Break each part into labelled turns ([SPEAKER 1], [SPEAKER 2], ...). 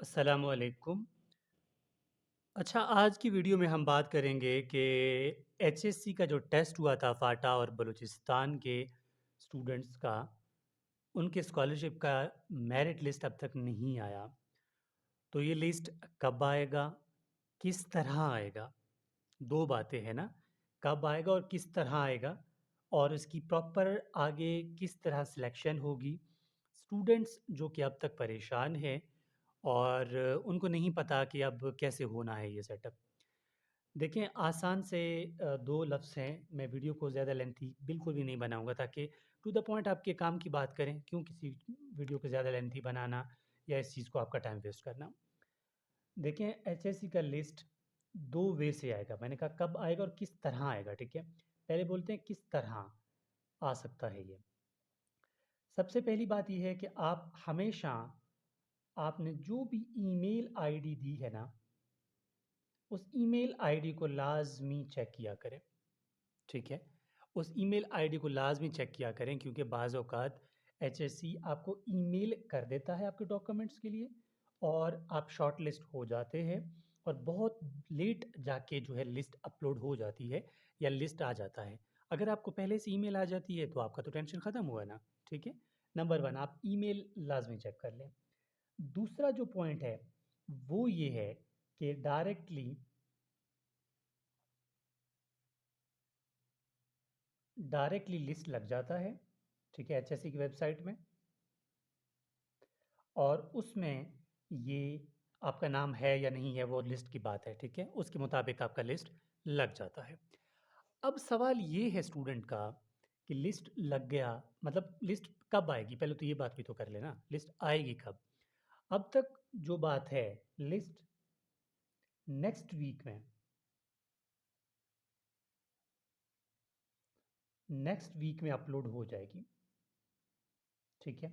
[SPEAKER 1] अस्सलामुअलैकुम। अच्छा, आज की वीडियो में हम बात करेंगे कि एचएससी का जो टेस्ट हुआ था फाटा और बलूचिस्तान के स्टूडेंट्स का, उनके स्कॉलरशिप का मेरिट लिस्ट अब तक नहीं आया। तो ये लिस्ट कब आएगा? किस तरह आएगा? 2 बातें हैं ना, कब आएगा और किस तरह आएगा और इसकी प्रॉपर आगे किस तरह सिलेक्शन होगी। स्टूडेंट्स जो कि अब तक परेशान हैं और उनको नहीं पता कि अब कैसे होना है ये सेटअप। देखें, आसान से 2 लफ्ज़ हैं, मैं वीडियो को ज़्यादा लेंथी बिल्कुल भी नहीं बनाऊँगा ताकि टू द पॉइंट आपके काम की बात करें, क्यों किसी वीडियो को ज़्यादा लेंथी बनाना या इस चीज़ को आपका टाइम वेस्ट करना। देखें, एचएससी का लिस्ट 2 वे से आएगा। मैंने कहा कब आएगा और किस तरह आएगा, ठीक है? पहले बोलते हैं किस तरह आ सकता है ये। सबसे पहली बात ये है कि आप हमेशा आपने जो भी ईमेल आईडी दी है ना, उस ईमेल आईडी को लाज़मी चेक किया करें, ठीक है? उस ईमेल आईडी को लाज़मी चेक किया करें क्योंकि बाज़ औक़ात एचएससी आपको ईमेल कर देता है आपके डॉक्यूमेंट्स के लिए और आप शॉर्ट लिस्ट हो जाते हैं और बहुत लेट जाके जो है लिस्ट अपलोड हो जाती है या लिस्ट आ जाता है। अगर आपको पहले से ईमेल आ जाती है तो आपका तो टेंशन ख़त्म हुआ ना, ठीक है? नंबर 1 आप ईमेल लाज़मी चेक कर लें। दूसरा जो पॉइंट है, वो ये है कि डायरेक्टली लिस्ट लग जाता है, ठीक है, एचएससी की वेबसाइट में और उसमें ये आपका नाम है या नहीं है वो लिस्ट की बात है, ठीक है? उसके मुताबिक आपका लिस्ट लग जाता है। अब सवाल ये है स्टूडेंट का कि लिस्ट लग गया, मतलब लिस्ट कब आएगी? पहले तो ये बात भी तो कर लेना, लिस्ट आएगी कब? अब तक जो बात है, लिस्ट नेक्स्ट वीक में अपलोड हो जाएगी, ठीक है?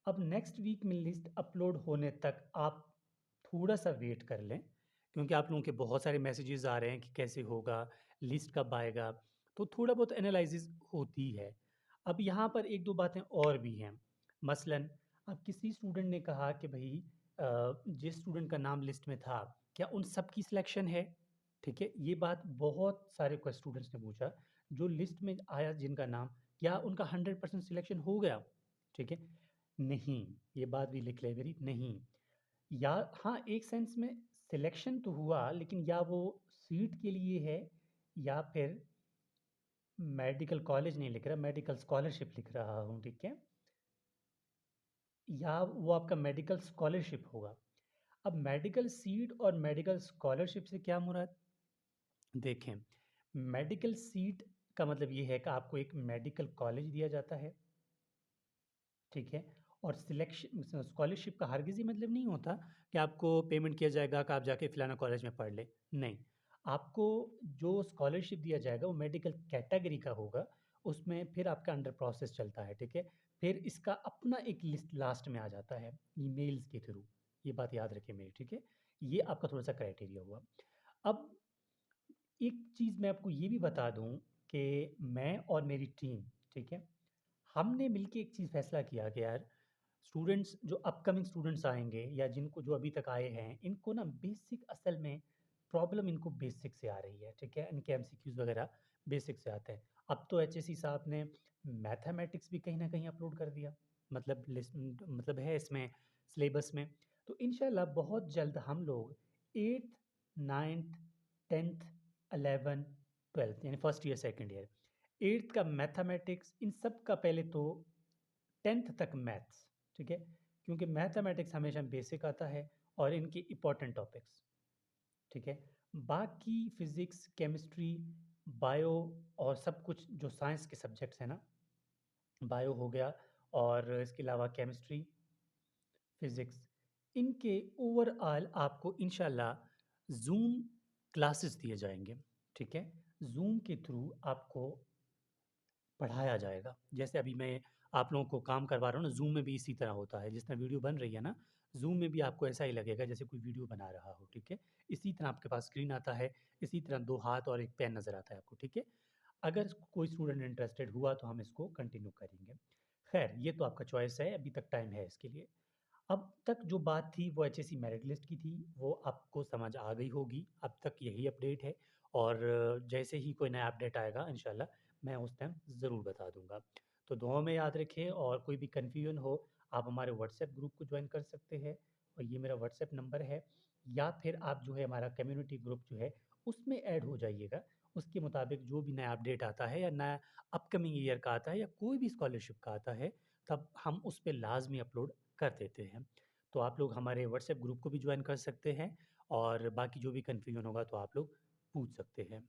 [SPEAKER 1] अब नेक्स्ट वीक में लिस्ट अपलोड होने तक आप थोड़ा-सा वेट कर लें, क्योंकि आप लोगों के बहुत सारे मैसेजेस आ रहे हैं कि कैसे होगा, लिस्ट कब आएगा, तो थोड़ा बहुत एनालिसिस होती है। अब यहाँ पर 1-2 बातें और भी हैं। मसलन अब किसी स्टूडेंट ने कहा कि भई जिस स्टूडेंट का नाम लिस्ट में था, क्या उन सब की सिलेक्शन है? ठीक है? ये बात बहुत सारे स्टूडेंट्स ने पूछा, जो लिस्ट में आया जिनका नाम, क्या उनका 100% सिलेक्शन हो गया? ठीक है? नहीं, ये बात भी लिख लें मेरी, नहीं। या हाँ, एक सेंस में सिलेक्शन तो हुआ, लेकिन या वो सीट के लिए है या फिर मेडिकल कॉलेज नहीं लिख रहा, मेडिकल स्कॉलरशिप लिख रहा हूँ, ठीक है? या वो आपका मेडिकल स्कॉलरशिप होगा। अब मेडिकल सीट और मेडिकल स्कॉलरशिप से क्या मुराद? देखें, मेडिकल सीट का मतलब ये है कि आपको एक मेडिकल कॉलेज दिया जाता है, ठीक है? और सिलेक्शन स्कॉलरशिप का हरगिज़ ये मतलब नहीं होता कि आपको पेमेंट किया जाएगा कि आप जाके फलाना कॉलेज में पढ़ लें। नहीं, आपको जो स्कॉलरशिप दिया जाएगा वो मेडिकल कैटेगरी का होगा, उसमें फिर आपका अंडर प्रोसेस चलता है, ठीक है? फिर इसका अपना एक लिस्ट लास्ट में आ जाता है ईमेल्स के थ्रू, ये बात याद रखें मेरी, ठीक है? ये आपका थोड़ा-सा क्राइटेरिया हुआ। अब एक चीज़ मैं आपको ये भी बता दूँ कि मैं और मेरी टीम, ठीक है? हमने मिलके एक चीज़ फ़ैसला किया कि यार स्टूडेंट्स जो अपकमिंग स्टूडेंट्स आएँगे या जिनको जो अभी तक आए हैं, इनको ना बेसिक असल में प्रॉब्लम इनको बेसिक से आ रही है, ठीक है? इनके एमसीक्यूज़ वगैरह बेसिक से आते हैं। अब तो एचएससी साहब ने मैथमेटिक्स भी कहीं न कहीं अपलोड कर दिया, मतलब मतलब है इसमें सिलेबस में। तो इंशाल्लाह बहुत जल्द हम लोग 8th, 9th, 10th, 11th, 12th यानी first year, second year, 8th का मैथमेटिक्स, इन सब का पहले तो 10th तक मैथ्स, ठीक है? क्योंकि मैथमेटिक्स हमेशा बेसिक आता है और इनके इम्पोर्टेंट टॉपिक्स, ठीक है? बाकी फिज़िक्स, केमिस्ट्री, बायो और सब कुछ जो साइंस के सब्जेक्ट्स हैं ना, बायो हो गया और इसके अलावा केमिस्ट्री, फिज़िक्स, इनके ओवरऑल आपको इंशाल्लाह ज़ूम क्लासेस दिए जाएँगे, ठीक है? ज़ूम के थ्रू आपको पढ़ाया जाएगा। जैसे अभी मैं आप लोगों को काम करवा रहा हूँ ना, ज़ूम में भी इसी तरह होता है। जिस तरह वीडियो बन रही है ना, ज़ूम में भी आपको ऐसा ही लगेगा जैसे कोई वीडियो बना रहा हो, ठीक है? इसी तरह आपके पास स्क्रीन आता है, इसी तरह 2 हाथ और 1 पेन नज़र आता है आपको, ठीक है? अगर कोई स्टूडेंट इंटरेस्टेड हुआ तो हम इसको कंटिन्यू करेंगे। ख़ैर, ये तो आपका चॉइस है, अभी तक टाइम है इसके लिए। अब तक जो बात थी वो एचएससी मेरिट लिस्ट की थी, वो आपको समझ आ गई होगी, अब तक यही अपडेट है और जैसे ही कोई नया अपडेट आएगा इंशाल्लाह मैं उस टाइम ज़रूर बता दूँगा। तो दुआ में याद रखें और कोई भी कन्फ्यूजन हो, आप हमारे व्हाट्सएप ग्रुप को जॉइन कर सकते हैं और ये मेरा व्हाट्सएप नंबर है या फिर आप जो है हमारा कम्युनिटी ग्रुप जो है, उसमें ऐड हो जाइएगा। उसके मुताबिक जो भी नया अपडेट आता है या नया अपकमिंग ईयर का आता है या कोई भी स्कॉलरशिप का आता है, तब हम उस पे लाज़मी अपलोड कर देते हैं। तो आप लोग हमारे व्हाट्सएप ग्रुप को भी जॉइन कर सकते हैं और बाकी जो भी कन्फ्यूजन होगा तो आप लोग पूछ सकते हैं।